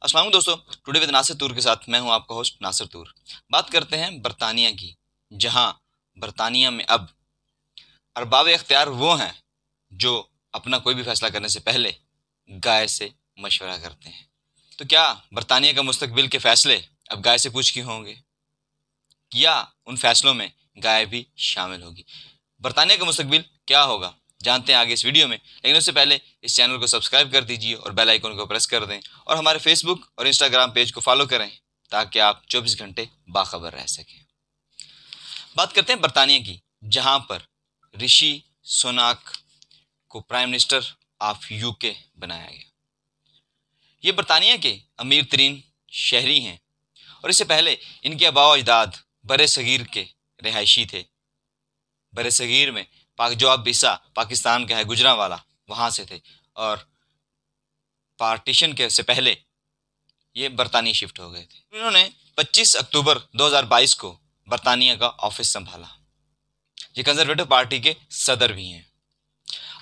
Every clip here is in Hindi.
अस्सलाम वालेकुम दोस्तों, टुडे विद नासिर तूर के साथ मैं हूं आपका होस्ट नासिर तूर। बात करते हैं बरतानिया की, जहां बरतानिया में अब अरबाब इख्तियार वो हैं जो अपना कोई भी फैसला करने से पहले गाय से मशवरा करते हैं। तो क्या बरतानिया का मुस्तकबिल के फैसले अब गाय से पूछ के होंगे या उन फैसलों में गाय भी शामिल होगी? बरतानिया का मुस्तकबिल क्या होगा, जानते हैं आगे इस वीडियो में। लेकिन उससे पहले इस चैनल को सब्सक्राइब कर दीजिए और बेल आइकन को प्रेस कर दें और हमारे फेसबुक और इंस्टाग्राम पेज को फॉलो करें ताकि आप 24 घंटे बाखबर रह सकें। बात करते हैं बरतानिया की, जहां पर ऋषि सुनाक को प्राइम मिनिस्टर ऑफ यूके बनाया गया। ये बरतानिया के अमीर तरीन शहरी हैं और इससे पहले इनके आबा अजदाद बरे सगीर के रिहायशी थे। बरे सगीर में जो अब हिस्सा पाकिस्तान का है, गुजरांवाला, वहाँ से थे और पार्टीशन के से पहले ये बरतानिया शिफ्ट हो गए थे। इन्होंने 25 अक्टूबर 2022 को बरतानिया का ऑफिस संभाला। ये कंजर्वेटिव पार्टी के सदर भी हैं।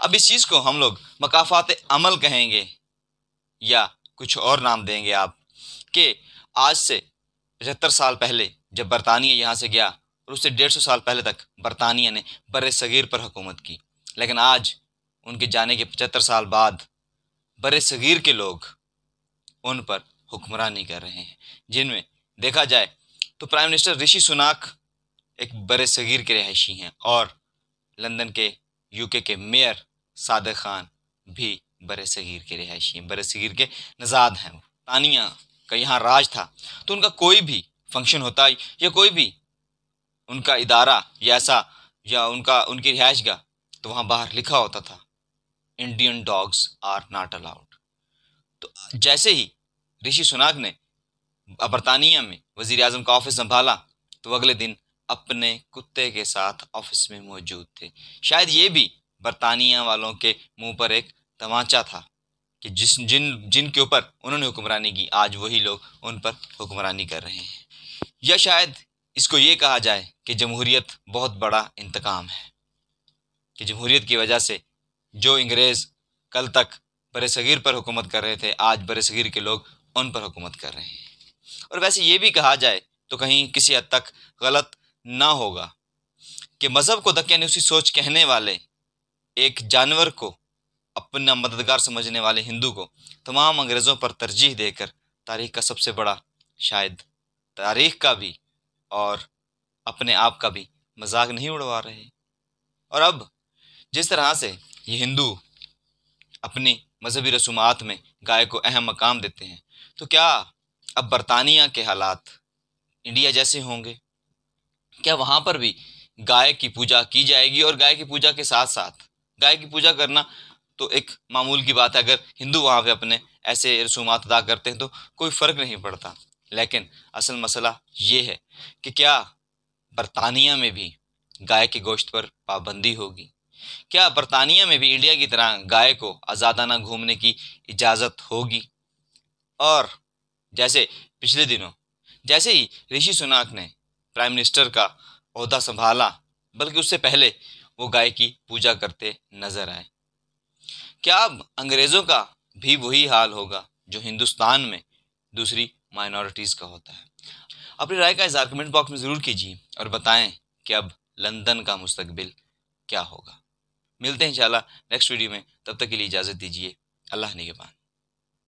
अब इस चीज़ को हम लोग मकाफात अमल कहेंगे या कुछ और नाम देंगे आप, कि आज से 75 साल पहले जब बरतानिया यहाँ से गया और उससे 150 साल पहले तक बरतानिया ने बरे सगीर पर हुकूमत की, लेकिन आज उनके जाने के 75 साल बाद बरे सगीर के लोग उन पर हुक्मरानी कर रहे हैं, जिनमें देखा जाए तो प्राइम मिनिस्टर ऋषि सुनाक एक बरे सगीर के रिहायशी हैं और लंदन के यूके के मेयर सादिक खान भी बरे सगीर के रिहायशी हैं, बरे सगीर के नज़ाद हैं। बरतानिया का यहाँ राज था तो उनका कोई भी फंक्शन होता या कोई भी उनका इदारा या ऐसा या उनकी रिहाइश का, तो वहाँ बाहर लिखा होता था Indian dogs are not allowed. तो जैसे ही ऋषि सुनाक ने बरतानिया में वज़ीर आज़म का ऑफिस संभाला तो अगले दिन अपने कुत्ते के साथ ऑफिस में मौजूद थे। शायद ये भी बरतानिया वालों के मुंह पर एक तमाचा था कि जिनके ऊपर उन्होंने हुक्मरानी की, आज वही लोग उन पर हुक्मरानी कर रहे हैं। या शायद इसको ये कहा जाए कि जमहूरियत बहुत बड़ा इंतकाम है, कि जमहूरियत की वजह से जो अंग्रेज़ कल तक बरसगीर पर हुकूमत कर रहे थे, आज बरसगीर के लोग उन पर हुकूमत कर रहे हैं। और वैसे ये भी कहा जाए तो कहीं किसी हद तक गलत ना होगा कि मज़हब को दकियानूसी सोच कहने वाले एक जानवर को अपना मददगार समझने वाले हिंदू को तमाम अंग्रेज़ों पर तरजीह देकर तारीख़ का सबसे बड़ा, शायद तारीख़ का भी और अपने आप का भी मजाक नहीं उड़वा रहे। और अब जिस तरह से ये हिंदू अपनी मजहबी रसूमात में गाय को अहम मकाम देते हैं, तो क्या अब बरतानिया के हालात इंडिया जैसे होंगे? क्या वहाँ पर भी गाय की पूजा की जाएगी? और गाय की पूजा के साथ साथ गाय की पूजा करना तो एक मामूल की बात है, अगर हिंदू वहाँ पे अपने ऐसे रसूमात अदा करते हैं तो कोई फ़र्क नहीं पड़ता। लेकिन असल मसला ये है कि क्या बरतानिया में भी गाय के गोश्त पर पाबंदी होगी? क्या बरतानिया में भी इंडिया की तरह गाय को आज़ादाना घूमने की इजाज़त होगी? और जैसे पिछले दिनों जैसे ही ऋषि सुनाक ने प्राइम मिनिस्टर का ओहदा संभाला, बल्कि उससे पहले वो गाय की पूजा करते नजर आए, क्या अब अंग्रेज़ों का भी वही हाल होगा जो हिंदुस्तान में दूसरी माइनॉरिटीज़ का होता है? अपनी राय का इज़हार कमेंट बॉक्स में ज़रूर कीजिए और बताएं कि अब लंदन का मुस्तकबिल क्या होगा। मिलते हैं इंशाल्लाह नेक्स्ट वीडियो में, तब तक के लिए इजाज़त दीजिए। अल्लाह निगहबान।